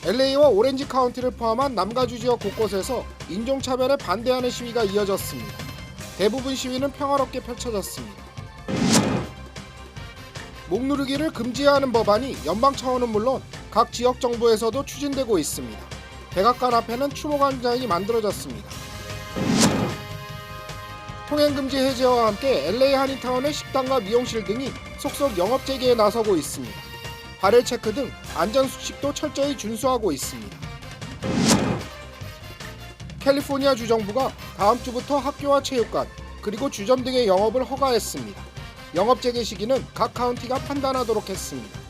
LA와 오렌지 카운티를 포함한 남가주 지역 곳곳에서 인종차별에 반대하는 시위가 이어졌습니다. 대부분 시위는 평화롭게 펼쳐졌습니다. 목누르기를 금지하는 법안이 연방 차원은 물론 각 지역 정부에서도 추진되고 있습니다. 백악관 앞에는 추모광장이 만들어졌습니다. 통행금지 해제와 함께 LA 한인타운의 식당과 미용실 등이 속속 영업 재개에 나서고 있습니다. 발열 체크 등 안전수칙도 철저히 준수하고 있습니다. 캘리포니아 주정부가 다음 주부터 학교와 체육관, 그리고 주점 등의 영업을 허가했습니다. 영업 재개 시기는 각 카운티가 판단하도록 했습니다.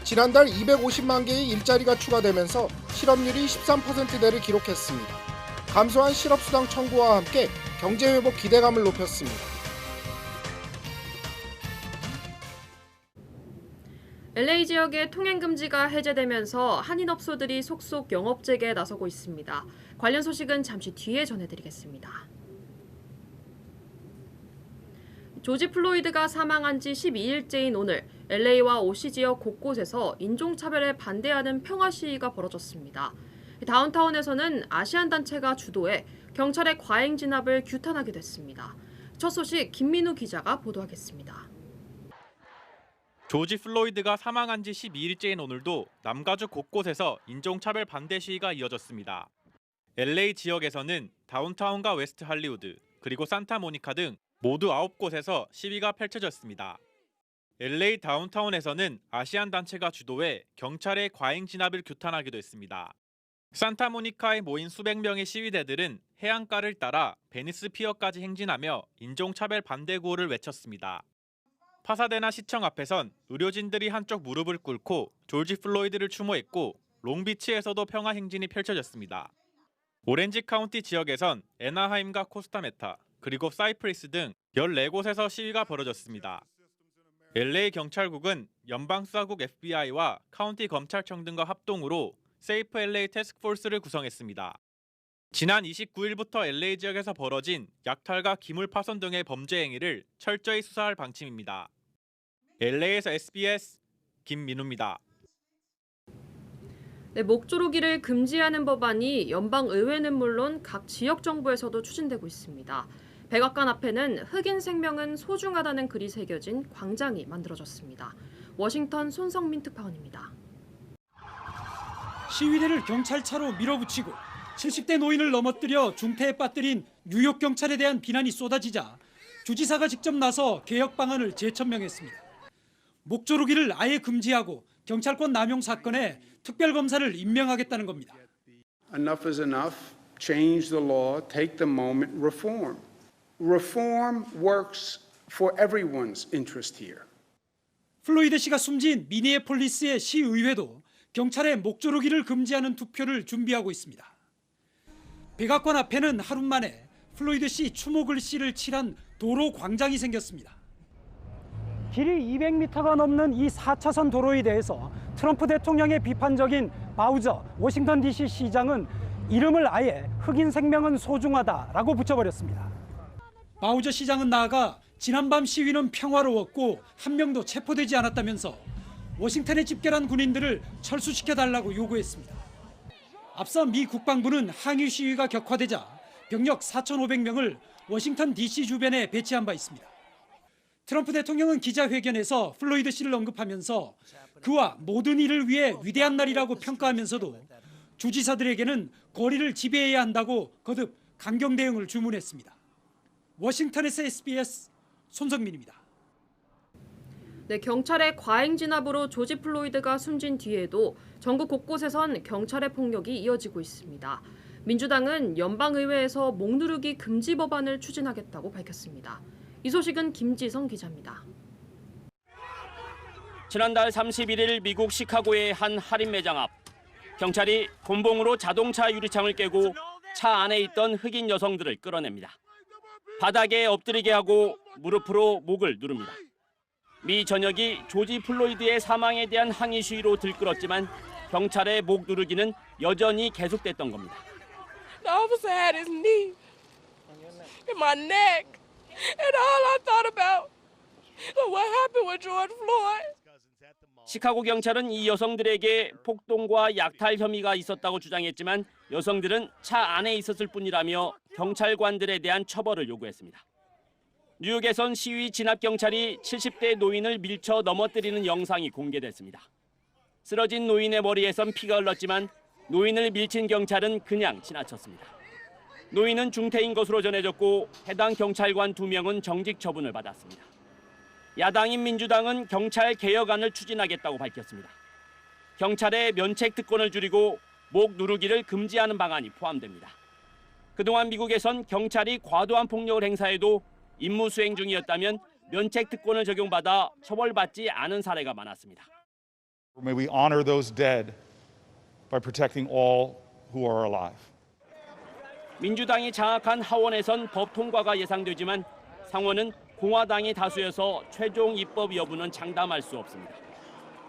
지난달 250만 개의 일자리가 추가되면서 실업률이 13%대를 기록했습니다. 감소한 실업수당 청구와 함께 경제회복 기대감을 높였습니다. LA 지역의 통행금지가 해제되면서 한인업소들이 속속 영업 재개에 나서고 있습니다. 관련 소식은 잠시 뒤에 전해드리겠습니다. 조지 플로이드가 사망한 지 12일째인 오늘 LA와 OC 지역 곳곳에서 인종차별에 반대하는 평화 시위가 벌어졌습니다. 다운타운에서는 아시안 단체가 주도해 경찰의 과잉 진압을 규탄하게 됐습니다. 첫 소식 김민우 기자가 보도하겠습니다. 조지 플로이드가 사망한 지 12일째인 오늘도 남가주 곳곳에서 인종차별 반대 시위가 이어졌습니다. LA 지역에서는 다운타운과 웨스트 할리우드, 그리고 산타모니카 등 모두 9곳에서 시위가 펼쳐졌습니다. LA 다운타운에서는 아시안 단체가 주도해 경찰의 과잉 진압을 규탄하기도 했습니다. 산타모니카에 모인 수백 명의 시위대들은 해안가를 따라 베니스 피어까지 행진하며 인종차별 반대 구호를 외쳤습니다. 파사데나 시청 앞에선 의료진들이 한쪽 무릎을 꿇고 조지 플로이드를 추모했고 롱비치에서도 평화 행진이 펼쳐졌습니다. 오렌지 카운티 지역에선 애나하임과 코스타메타, 그리고 사이프리스 등 14곳에서 시위가 벌어졌습니다. LA 경찰국은 연방수사국 FBI와 카운티 검찰청 등과 합동으로 세이프 LA 태스크포스를 구성했습니다. 지난 29일부터 LA 지역에서 벌어진 약탈과 기물 파손 등의 범죄 행위를 철저히 수사할 방침입니다. LA에서 SBS 김민우입니다. 목조르기를 금지하는 법안이 연방 의회는 물론 각 지역 정부에서도 추진되고 있습니다. 백악관 앞에는 흑인 생명은 소중하다는 글이 새겨진 광장이 만들어졌습니다. 워싱턴 손성민 특파원입니다. 시위대를 경찰차로 밀어붙이고 70대 노인을 넘어뜨려 중태에 빠뜨린 뉴욕 경찰에 대한 비난이 쏟아지자 주지사가 직접 나서 개혁 방안을 재천명했습니다. 목조르기를 아예 금지하고 경찰권 남용 사건에 특별검사를 임명하겠다는 겁니다. Enough is enough. Change the law. Take the moment. Reform. Reform works for everyone's interest here. 플로이드 씨가 숨진 미니애폴리스의 시의회도 경찰의 목조르기를 금지하는 투표를 준비하고 있습니다. 백악관 앞에는 하루 만에 플로이드 씨 추모 글씨를 칠한 도로 광장이 생겼습니다. 길이 200m가 넘는 이 4차선 도로에 대해서 트럼프 대통령의 비판적인 바우저 워싱턴 DC 시장은 이름을 아예 흑인 생명은 소중하다라고 붙여버렸습니다. 바우저 시장은 나아가 지난밤 시위는 평화로웠고 한 명도 체포되지 않았다면서 워싱턴에 집결한 군인들을 철수시켜달라고 요구했습니다. 앞서 미 국방부는 항의 시위가 격화되자 병력 4,500명을 워싱턴 DC 주변에 배치한 바 있습니다. 트럼프 대통령은 기자회견에서 플로이드 씨를 언급하면서 그와 모든 일을 위해 위대한 날이라고 평가하면서도 주지사들에게는 거리를 지배해야 한다고 거듭 강경 대응을 주문했습니다. 워싱턴에서 SBS 손성민입니다. 경찰의 과잉 진압으로 조지 플로이드가 숨진 뒤에도 전국 곳곳에선 경찰의 폭력이 이어지고 있습니다. 민주당은 연방의회에서 목누르기 금지 법안을 추진하겠다고 밝혔습니다. 이 소식은 김지성 기자입니다. 지난달 31일 미국 시카고의 한 할인 매장 앞 경찰이 곤봉으로 자동차 유리창을 깨고 차 안에 있던 흑인 여성들을 끌어냅니다. 바닥에 엎드리게 하고 무릎으로 목을 누릅니다. 미 전역이 조지 플로이드의 사망에 대한 항의 시위로 들끓었지만 경찰의 목 누르기는 여전히 계속됐던 겁니다. The officer had his knee in my neck, and all I thought about was what happened with George Floyd. 시카고 경찰은 이 여성들에게 폭동과 약탈 혐의가 있었다고 주장했지만 여성들은 차 안에 있었을 뿐이라며 경찰관들에 대한 처벌을 요구했습니다. 뉴욕에선 시위 진압 경찰이 70대 노인을 밀쳐 넘어뜨리는 영상이 공개됐습니다. 쓰러진 노인의 머리에선 피가 흘렀지만 노인을 밀친 경찰은 그냥 지나쳤습니다. 노인은 중태인 것으로 전해졌고 해당 경찰관 2명은 정직 처분을 받았습니다. 야당인 민주당은 경찰 개혁안을 추진하겠다고 밝혔습니다. 경찰의 면책 특권을 줄이고 목 누르기를 금지하는 방안이 포함됩니다. 그동안 미국에선 경찰이 과도한 폭력을 행사해도 임무 수행 중이었다면 면책 특권을 적용받아 처벌받지 않은 사례가 많았습니다. May we honor those dead by protecting all who are alive. 민주당이 장악한 하원에선 법 통과가 예상되지만 상원은 공화당이 다수여서 최종 입법 여부는 장담할 수 없습니다.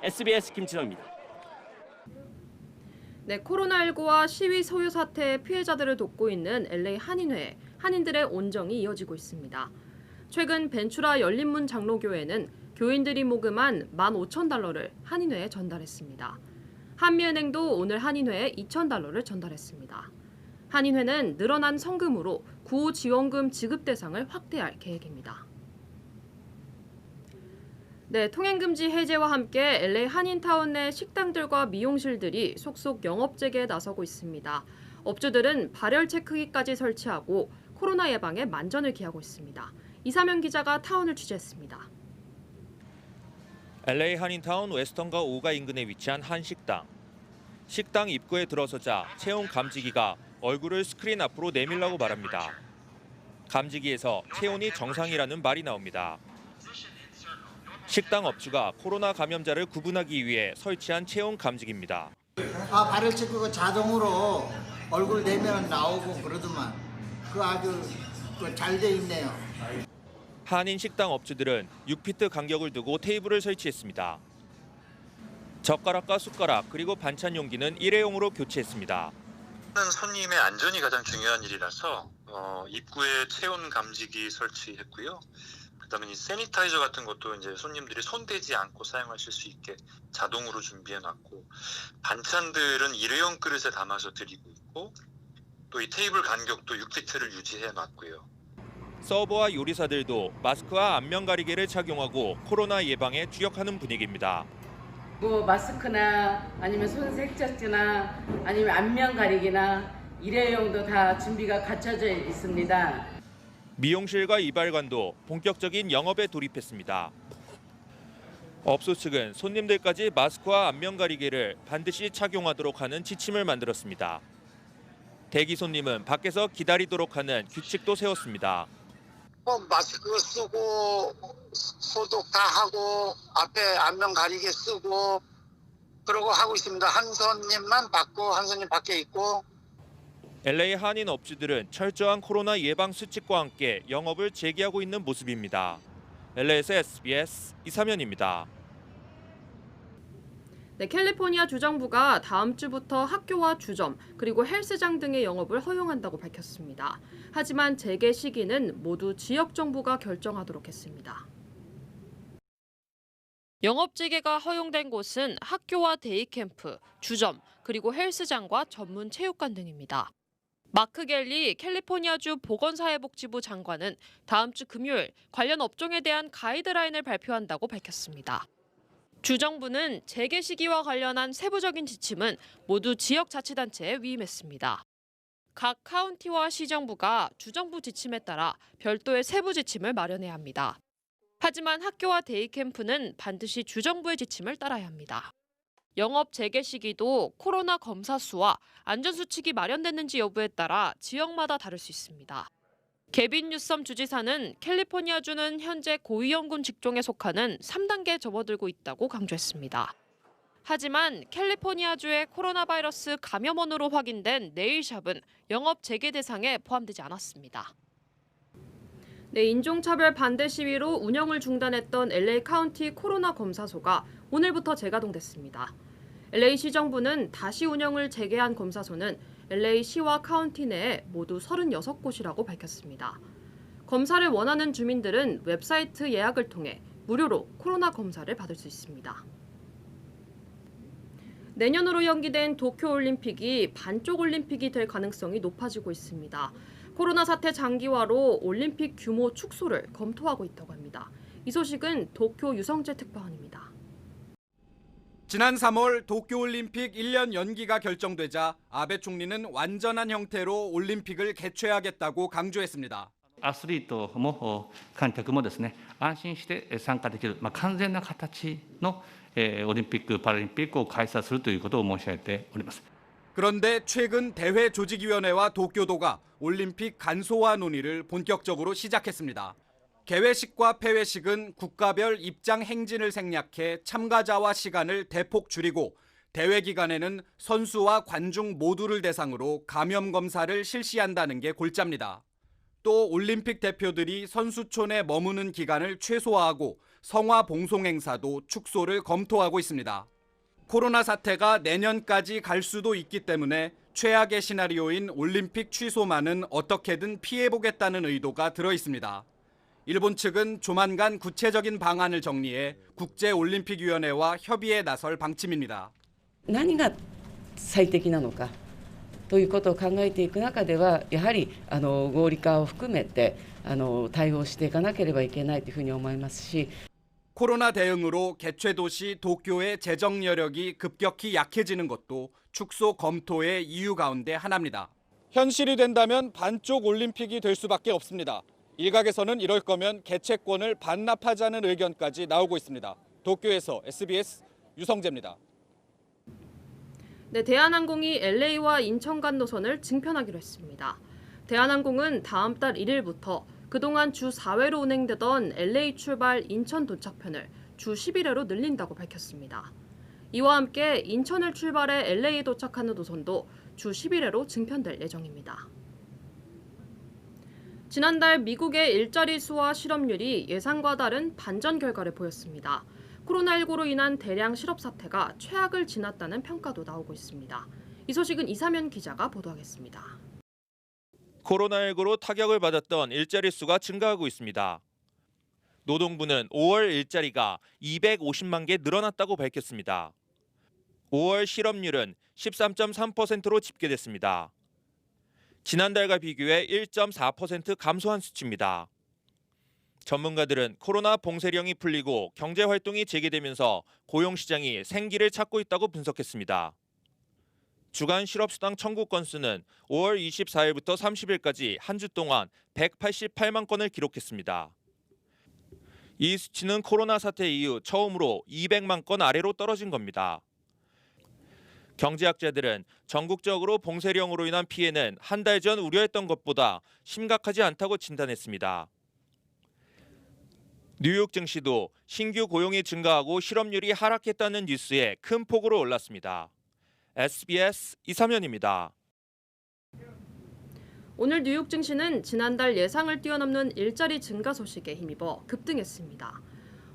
SBS 김치성입니다. 네, 코로나19와 시위 소요 사태의 피해자들을 돕고 있는 LA 한인회, 한인들의 온정이 이어지고 있습니다. 최근 벤추라 열린문 장로교회는 교인들이 모금한 $15,000를 한인회에 전달했습니다. 한미은행도 오늘 한인회에 $2,000를 전달했습니다. 한인회는 늘어난 성금으로 구호 지원금 지급 대상을 확대할 계획입니다. 네, 통행금지 해제와 함께 LA 한인타운 내 식당들과 미용실들이 속속 영업 재개에 나서고 있습니다. 업주들은 발열 체크기까지 설치하고 코로나 예방에 만전을 기하고 있습니다. 이사면 기자가 타운을 취재했습니다. LA 한인타운 웨스턴과 오가 인근에 위치한 한 식당. 식당 입구에 들어서자 체온 감지기가 얼굴을 스크린 앞으로 내밀라고 말합니다. 감지기에서 체온이 정상이라는 말이 나옵니다. 식당 업주가 코로나 감염자를 구분하기 위해 설치한 체온 감지기입니다. 발열 체크가 자동으로 얼굴 내면 나오고 그러더만 아주 잘 돼 있네요. 한인 식당 업주들은 6피트 간격을 두고 테이블을 설치했습니다. 젓가락과 숟가락 그리고 반찬 용기는 일회용으로 교체했습니다. 손님의 안전이 가장 중요한 일이라서 입구에 체온 감지기 설치했고요. 그다음에 이 세니타이저 같은 것도 이제 손님들이 손대지 않고 사용하실 수 있게 자동으로 준비해놨고 반찬들은 일회용 그릇에 담아서 드리고 있고 또 이 테이블 간격도 6피트를 유지해놨고요. 서버와 요리사들도 마스크와 안면 가리개를 착용하고 코로나 예방에 주력하는 분위기입니다. 마스크나 아니면 손 세척제나 아니면 안면 가리개나 일회용도 다 준비가 갖춰져 있습니다. 미용실과 이발관도 본격적인 영업에 돌입했습니다. 업소 측은 손님들까지 마스크와 안면 가리개를 반드시 착용하도록 하는 지침을 만들었습니다. 대기 손님은 밖에서 기다리도록 하는 규칙도 세웠습니다. 마스크 쓰고 소독 다 하고 앞에 안면 가리개 쓰고 그러고 하고 있습니다. 한 손님만 받고 한 손님 밖에 있고. LA 한인 업주들은 철저한 코로나 예방 수칙과 함께 영업을 재개하고 있는 모습입니다. LA에서 SBS 이사면입니다. 네, 캘리포니아 주정부가 다음 주부터 학교와 주점 그리고 헬스장 등의 영업을 허용한다고 밝혔습니다. 하지만 재개 시기는 모두 지역 정부가 결정하도록 했습니다. 영업 재개가 허용된 곳은 학교와 데이캠프, 주점, 그리고 헬스장과 전문 체육관 등입니다. 마크 갤리 캘리포니아주 보건사회복지부 장관은 다음 주 금요일 관련 업종에 대한 가이드라인을 발표한다고 밝혔습니다. 주정부는 재개 시기와 관련한 세부적인 지침은 모두 지역자치단체에 위임했습니다. 각 카운티와 시정부가 주정부 지침에 따라 별도의 세부 지침을 마련해야 합니다. 하지만 학교와 데이캠프는 반드시 주정부의 지침을 따라야 합니다. 영업 재개 시기도 코로나 검사 수와 안전수칙이 마련됐는지 여부에 따라 지역마다 다를 수 있습니다. 개빈 뉴섬 주지사는 캘리포니아주는 현재 고위험군 직종에 속하는 3단계에 접어들고 있다고 강조했습니다. 하지만 캘리포니아주의 코로나 바이러스 감염원으로 확인된 네일샵은 영업 재개 대상에 포함되지 않았습니다. 네, 인종차별 반대 시위로 운영을 중단했던 LA 카운티 코로나 검사소가 오늘부터 재가동됐습니다. LA시 정부는 다시 운영을 재개한 검사소는 LA시와 카운티 내에 모두 36곳이라고 밝혔습니다. 검사를 원하는 주민들은 웹사이트 예약을 통해 무료로 코로나 검사를 받을 수 있습니다. 내년으로 연기된 도쿄올림픽이 반쪽 올림픽이 될 가능성이 높아지고 있습니다. 코로나 사태 장기화로 올림픽 규모 축소를 검토하고 있다고 합니다. 이 소식은 도쿄 유성재 특파원입니다. 지난 3월 도쿄올림픽 1년 연기가 결정되자 아베 총리는 완전한 형태로 올림픽을 개최하겠다고 강조했습니다. アスリートも観客もですね、安心して参加できる、完全な形のオリンピック・パラリンピックを開催するということを申し上げております。 그런데 최근 대회 조직위원회와 도쿄도가 올림픽 간소화 논의를 본격적으로 시작했습니다. 개회식과 폐회식은 국가별 입장 행진을 생략해 참가자와 시간을 대폭 줄이고 대회 기간에는 선수와 관중 모두를 대상으로 감염 검사를 실시한다는 게 골자입니다. 또 올림픽 대표들이 선수촌에 머무는 기간을 최소화하고 성화 봉송 행사도 축소를 검토하고 있습니다. 코로나 사태가 내년까지 갈 수도 있기 때문에 최악의 시나리오인 올림픽 취소만은 어떻게든 피해보겠다는 의도가 들어 있습니다. 일본 측은 조만간 구체적인 방안을 정리해 국제올림픽위원회와 협의에 나설 방침입니다. 何が最適なのかということを考えていく中では、やはり合理化を含めて対応していかなければいけないというふうに思いますし。 코로나 대응으로 개최 도시 도쿄의 재정 여력이 급격히 약해지는 것도 축소 검토의 이유 가운데 하나입니다. 현실이 된다면 반쪽 올림픽이 될 수밖에 없습니다. 일각에서는 이럴 거면 개최권을 반납하자는 의견까지 나오고 있습니다. 도쿄에서 SBS 유성재입니다. 네, 대한항공이 LA와 인천 간 노선을 증편하기로 했습니다. 대한항공은 다음 달 1일부터 그동안 주 4회로 운행되던 LA 출발 인천 도착편을 주 11회로 늘린다고 밝혔습니다. 이와 함께 인천을 출발해 LA 도착하는 노선도 주 11회로 증편될 예정입니다. 지난달 미국의 일자리 수와 실업률이 예상과 다른 반전 결과를 보였습니다. 코로나19로 인한 대량 실업 사태가 최악을 지났다는 평가도 나오고 있습니다. 이 소식은 이사면 기자가 보도하겠습니다. 코로나19로 타격을 받았던 일자리 수가 증가하고 있습니다. 노동부는 5월 일자리가 250만 개 늘어났다고 밝혔습니다. 5월 실업률은 13.3%로 집계됐습니다. 지난달과 비교해 1.4% 감소한 수치입니다. 전문가들은 코로나 봉쇄령이 풀리고 경제활동이 재개되면서 고용시장이 생기를 찾고 있다고 분석했습니다. 주간 실업수당 청구 건수는 5월 24일부터 30일까지 한 주 동안 188만 건을 기록했습니다. 이 수치는 코로나 사태 이후 처음으로 200만 건 아래로 떨어진 겁니다. 경제학자들은 전국적으로 봉쇄령으로 인한 피해는 한 달 전 우려했던 것보다 심각하지 않다고 진단했습니다. 뉴욕 증시도 신규 고용이 증가하고 실업률이 하락했다는 뉴스에 큰 폭으로 올랐습니다. SBS 이사면입니다. 오늘 뉴욕 증시는 지난달 예상을 뛰어넘는 일자리 증가 소식에 힘입어 급등했습니다.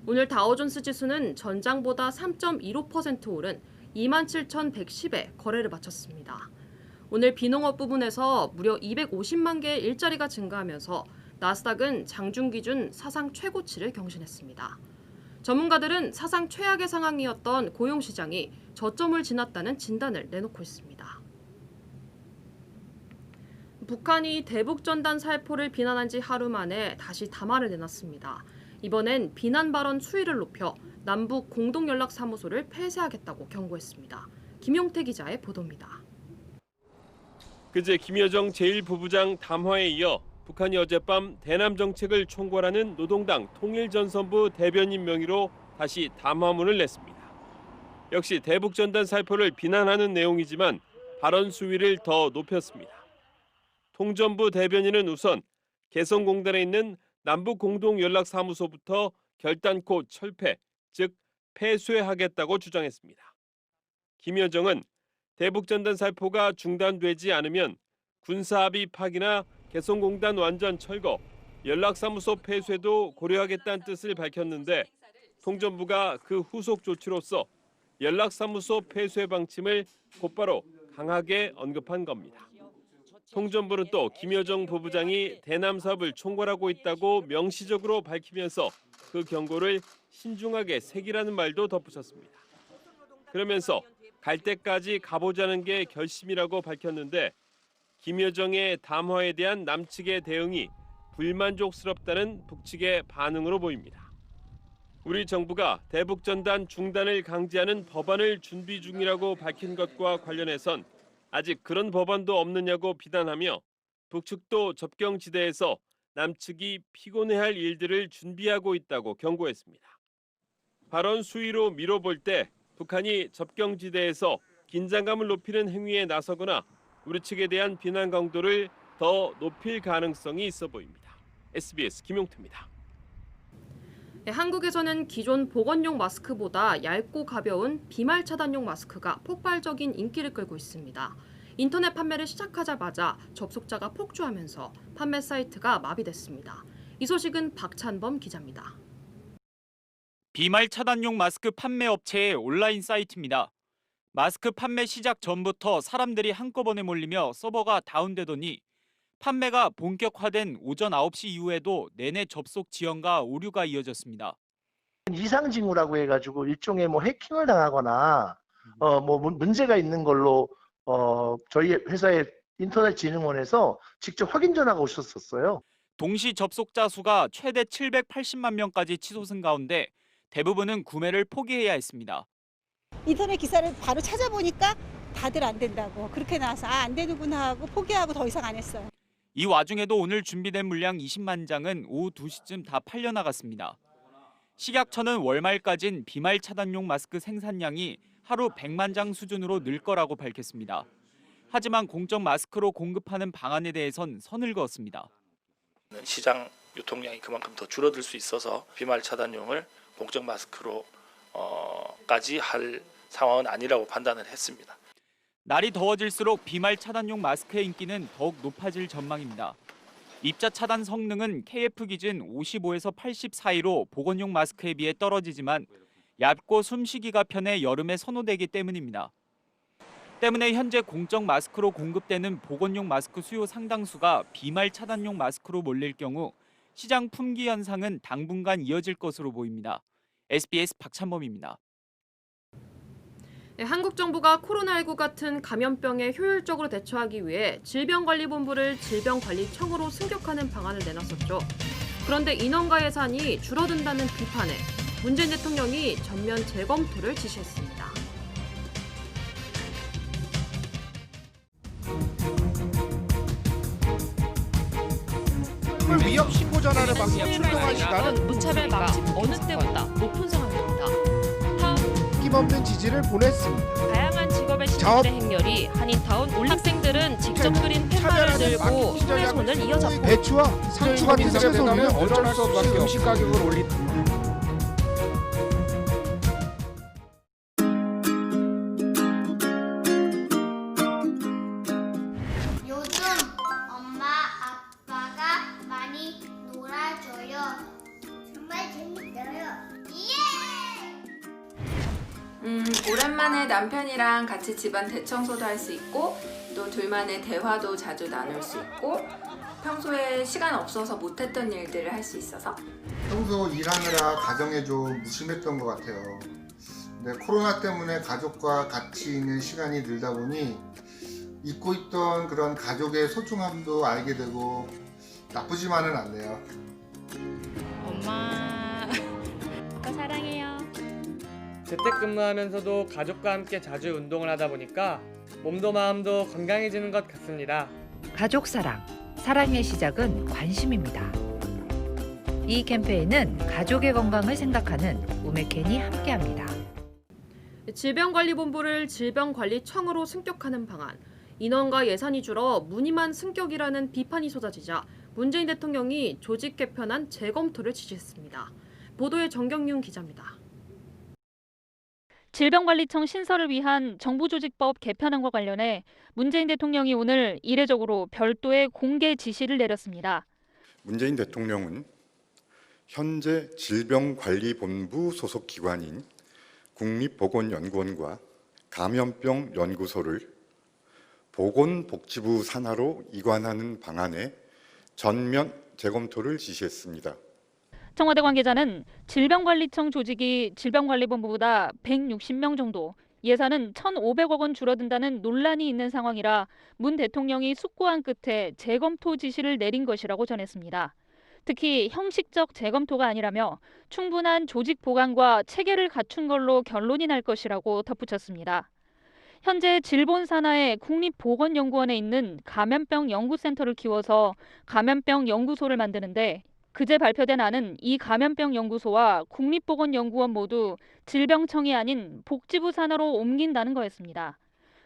오늘 다우존스 지수는 전장보다 3.25% 오른 27,110에 거래를 마쳤습니다. 오늘 비농업 부분에서 무려 250만 개의 일자리가 증가하면서 나스닥은 장중 기준 사상 최고치를 경신했습니다. 전문가들은 사상 최악의 상황이었던 고용시장이 저점을 지났다는 진단을 내놓고 있습니다. 북한이 대북전단 살포를 비난한 지 하루 만에 다시 담화를 내놨습니다. 이번엔 비난 발언 수위를 높여 남북 공동연락사무소를 폐쇄하겠다고 경고했습니다. 김용태 기자의 보도입니다. 그제 김여정 제1부부장 담화에 이어 북한이 어젯밤 대남 정책을 총괄하는 노동당 통일전선부 대변인 명의로 다시 담화문을 냈습니다. 역시 대북전단 살포를 비난하는 내용이지만 발언 수위를 더 높였습니다. 통전부 대변인은 우선 개성공단에 있는 남북공동연락사무소부터 결단코 철폐, 즉 폐쇄하겠다고 주장했습니다. 김여정은 대북전단 살포가 중단되지 않으면 군사합의 파기나 개성공단 완전 철거, 연락사무소 폐쇄도 고려하겠다는 뜻을 밝혔는데 통전부가 그 후속 조치로서 연락사무소 폐쇄 방침을 곧바로 강하게 언급한 겁니다. 통전부는 또 김여정 부부장이 대남 사업을 총괄하고 있다고 명시적으로 밝히면서 그 경고를 신중하게 새기라는 말도 덧붙였습니다. 그러면서 갈 때까지 가보자는 게 결심이라고 밝혔는데 김여정의 담화에 대한 남측의 대응이 불만족스럽다는 북측의 반응으로 보입니다. 우리 정부가 대북전단 중단을 강제하는 법안을 준비 중이라고 밝힌 것과 관련해선 아직 그런 법안도 없느냐고 비난하며 북측도 접경지대에서 남측이 피곤해할 일들을 준비하고 있다고 경고했습니다. 발언 수위로 미뤄볼 때 북한이 접경지대에서 긴장감을 높이는 행위에 나서거나 우리 측에 대한 비난 강도를 더 높일 가능성이 있어 보입니다. SBS 김용태입니다. 한국에서는 기존 보건용 마스크보다 얇고 가벼운 비말 차단용 마스크가 폭발적인 인기를 끌고 있습니다. 인터넷 판매를 시작하자마자 접속자가 폭주하면서 판매 사이트가 마비됐습니다. 이 소식은 박찬범 기자입니다. 비말 차단용 마스크 판매 업체의 온라인 사이트입니다. 마스크 판매 시작 전부터 사람들이 한꺼번에 몰리며 서버가 다운되더니 판매가 본격화된 오전 9시 이후에도 내내 접속 지연과 오류가 이어졌습니다. 이상 징후라고 해가지고 일종의 뭐 해킹을 당하거나 뭐 문제가 있는 걸로 저희 회사의 인터넷진흥원에서 직접 확인 전화가 오셨었어요. 동시 접속자 수가 최대 780만 명까지 치솟은 가운데 대부분은 구매를 포기해야 했습니다. 인터넷 기사를 바로 찾아보니까 다들 안 된다고 그렇게 나와서 안 되는구나 하고 포기하고 더 이상 안 했어요. 이 와중에도 오늘 준비된 물량 20만 장은 오후 2시쯤 다 팔려나갔습니다. 식약처는 월말까진 비말 차단용 마스크 생산량이 하루 100만 장 수준으로 늘 거라고 밝혔습니다. 하지만 공적 마스크로 공급하는 방안에 대해선 선을 그었습니다. 시장 유통량이 그만큼 더 줄어들 수 있어서 비말 차단용을 공적 마스크로 까지 할 상황은 아니라고 판단을 했습니다. 날이 더워질수록 비말 차단용 마스크의 인기는 더욱 높아질 전망입니다. 입자 차단 성능은 KF 기준 55에서 80 사이로 보건용 마스크에 비해 떨어지지만 얇고 숨쉬기가 편해 여름에 선호되기 때문입니다. 때문에 현재 공적 마스크로 공급되는 보건용 마스크 수요 상당수가 비말 차단용 마스크로 몰릴 경우 시장 품귀 현상은 당분간 이어질 것으로 보입니다. SBS 박찬범입니다. 한국 정부가 코로나19 같은 감염병에 효율적으로 대처하기 위해 질병관리본부를 질병관리청으로 승격하는 방안을 내놨었죠. 그런데 인원과 예산이 줄어든다는 비판에 문재인 대통령이 전면 재검토를 지시했습니다. 위협 신고 전화를 받고 출동한 시간은 무차별가 어느 때보다 높은 상황입니다. 힘없는 지지를 보냈습니다. 다양한 직업의 시민들의 행렬이 한인타운 학생들은 직접 그린 팻말을 들고 힘의 손을 이어잡고 배추와 상추 같은 채소는 어쩔 수 없이 음식 가격을 올린다. 요즘 엄마 아빠가 많이 놀아줘요. 정말 재밌어요. 오랜만에 남편이랑 같이 집안 대청소도 할 수 있고 또 둘만의 대화도 자주 나눌 수 있고 평소에 시간 없어서 못했던 일들을 할 수 있어서 평소 일하느라 가정에 좀 무심했던 것 같아요. 근데 코로나 때문에 가족과 같이 있는 시간이 늘다 보니 잊고 있던 그런 가족의 소중함도 알게 되고 나쁘지만은 않네요. 엄마, 아빠 사랑해요. 재택근무하면서도 가족과 함께 자주 운동을 하다 보니까 몸도 마음도 건강해지는 것 같습니다. 가족 사랑, 사랑의 시작은 관심입니다. 이 캠페인은 가족의 건강을 생각하는 우메켄이 함께합니다. 질병관리본부를 질병관리청으로 승격하는 방안, 인원과 예산이 줄어 무늬만 승격이라는 비판이 쏟아지자 문재인 대통령이 조직 개편안 재검토를 지시했습니다. 보도에 정경윤 기자입니다. 질병관리청 신설을 위한 정부조직법 개편안과 관련해 문재인 대통령이 오늘 이례적으로 별도의 공개 지시를 내렸습니다. 문재인 대통령은 현재 질병관리본부 소속 기관인 국립보건연구원과 감염병 연구소를 보건복지부 산하로 이관하는 방안에 전면 재검토를 지시했습니다. 청와대 관계자는 질병관리청 조직이 질병관리본부보다 160명 정도, 예산은 1,500억 원 줄어든다는 논란이 있는 상황이라 문 대통령이 숙고한 끝에 재검토 지시를 내린 것이라고 전했습니다. 특히 형식적 재검토가 아니라며 충분한 조직 보강과 체계를 갖춘 걸로 결론이 날 것이라고 덧붙였습니다. 현재 질본 산하의 국립보건연구원에 있는 감염병 연구센터를 키워서 감염병 연구소를 만드는데 그제 발표된 안은 이 감염병 연구소와 국립보건연구원 모두 질병청이 아닌 복지부 산하로 옮긴다는 거였습니다.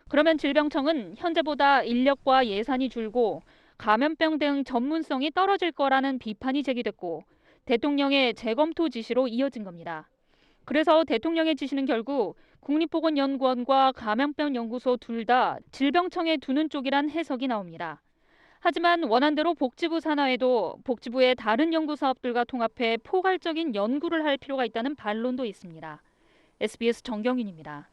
그러면 질병청은 현재보다 인력과 예산이 줄고 감염병 대응 전문성이 떨어질 거라는 비판이 제기됐고 대통령의 재검토 지시로 이어진 겁니다. 그래서 대통령의 지시는 결국 국립보건연구원과 감염병연구소 둘 다 질병청에 두는 쪽이란 해석이 나옵니다. 하지만 원안대로 복지부 산하에도 복지부의 다른 연구 사업들과 통합해 포괄적인 연구를 할 필요가 있다는 반론도 있습니다. SBS 정경윤입니다.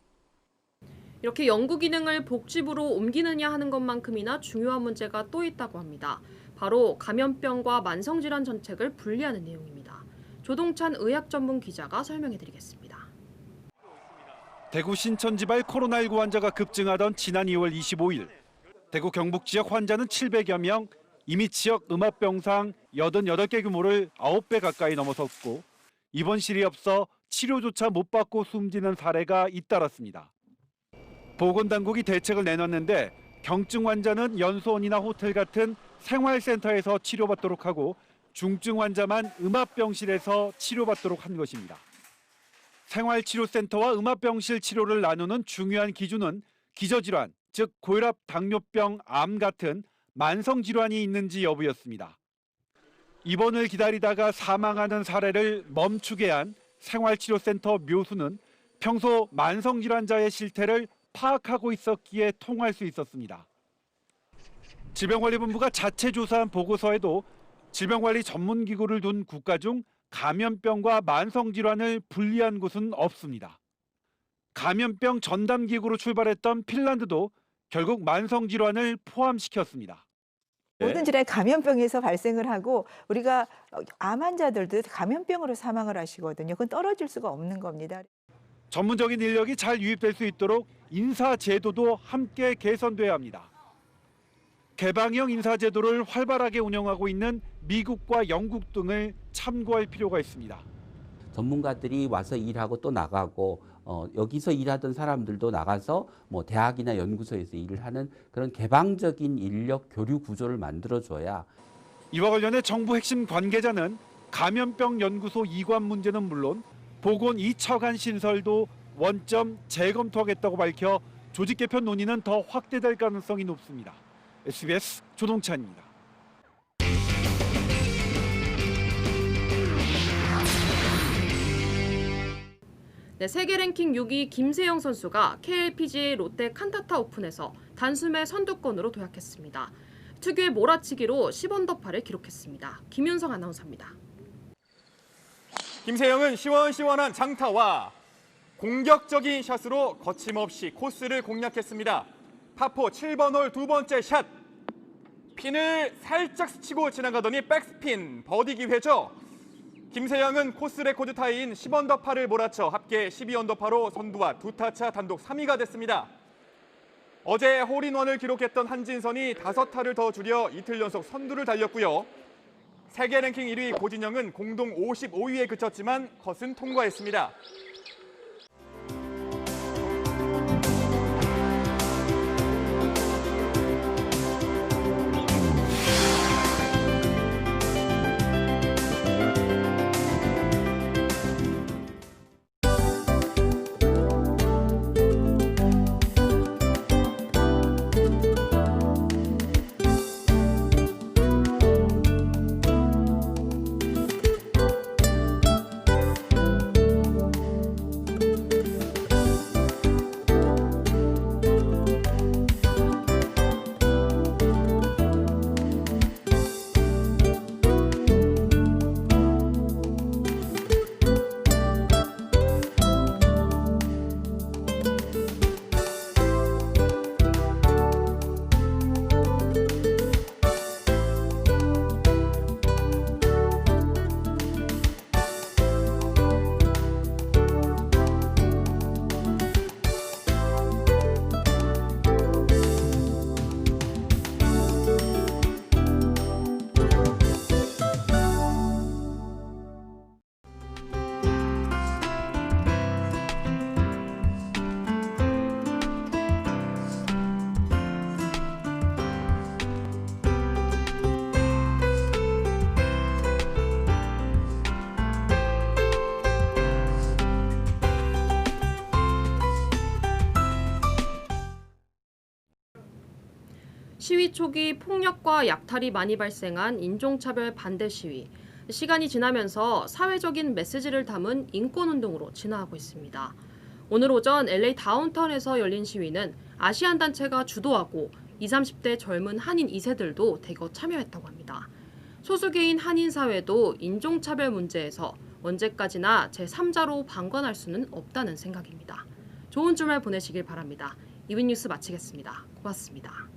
이렇게 연구 기능을 복지부로 옮기느냐 하는 것만큼이나 중요한 문제가 또 있다고 합니다. 바로 감염병과 만성질환 정책을 분리하는 내용입니다. 조동찬 의학 전문 기자가 설명해드리겠습니다. 대구 신천 지발 코로나19 환자가 급증하던 지난 2월 25일 대구 경북 지역 환자는 700여 명, 이미 지역 음압병상 88개 규모를 9배 가까이 넘어섰고 입원실이 없어 치료조차 못 받고 숨지는 사례가 잇따랐습니다. 보건당국이 대책을 내놨는데 경증 환자는 연수원이나 호텔 같은 생활센터에서 치료받도록 하고 중증 환자만 음압병실에서 치료받도록 한 것입니다. 생활치료센터와 음압병실 치료를 나누는 중요한 기준은 기저질환, 즉 고혈압, 당뇨병, 암 같은 만성질환이 있는지 여부였습니다. 입원을 기다리다가 사망하는 사례를 멈추게 한 생활치료센터 묘수는 평소 만성질환자의 실태를 파악하고 있었기에 통할 수 있었습니다. 질병관리본부가 자체 조사한 보고서에도 질병관리 전문기구를 둔 국가 중 감염병과 만성질환을 분리한 곳은 없습니다. 감염병 전담기구로 출발했던 핀란드도 결국 만성질환을 포함시켰습니다. 모든 질환이 감염병에서 발생을 하고 우리가 암 환자들도 감염병으로 사망을 하시거든요. 그건 떨어질 수가 없는 겁니다. 전문적인 인력이 잘 유입될 수 있도록 인사제도도 함께 개선돼야 합니다. 개방형 인사제도를 활발하게 운영하고 있는 미국과 영국 등을 참고할 필요가 있습니다. 전문가들이 와서 일하고 또 나가고 여기서 일하던 사람들도 나가서 뭐 대학이나 연구소에서 일을 하는 그런 개방적인 인력 교류 구조를 만들어줘야. 이와 관련해 정부 핵심 관계자는 감염병 연구소 이관 문제는 물론 보건 2차관 신설도 원점 재검토하겠다고 밝혀 조직 개편 논의는 더 확대될 가능성이 높습니다. SBS 조동찬입니다. 네, 세계 랭킹 6위 김세영 선수가 KLPGA 롯데 칸타타 오픈에서 단숨에 선두권으로 도약했습니다. 특유의 몰아치기로 10언더파를 기록했습니다. 김윤성 아나운서입니다. 김세영은 시원시원한 장타와 공격적인 샷으로 거침없이 코스를 공략했습니다. 파4 7번 홀 두 번째 샷. 핀을 살짝 스치고 지나가더니 백스핀 버디 기회죠. 김세영은 코스 레코드 타이인 10언더파를 몰아쳐 합계 12언더파로 선두와 2타차 단독 3위가 됐습니다. 어제 홀인원을 기록했던 한진선이 5타를 더 줄여 이틀 연속 선두를 달렸고요. 세계 랭킹 1위 고진영은 공동 55위에 그쳤지만 컷은 통과했습니다. 시위 초기 폭력과 약탈이 많이 발생한 인종차별 반대 시위. 시간이 지나면서 사회적인 메시지를 담은 인권운동으로 진화하고 있습니다. 오늘 오전 LA 다운타운에서 열린 시위는 아시안 단체가 주도하고 20, 30대 젊은 한인 2세들도 대거 참여했다고 합니다. 소수계인 한인 사회도 인종차별 문제에서 언제까지나 제3자로 방관할 수는 없다는 생각입니다. 좋은 주말 보내시길 바랍니다. 이브뉴스 마치겠습니다. 고맙습니다.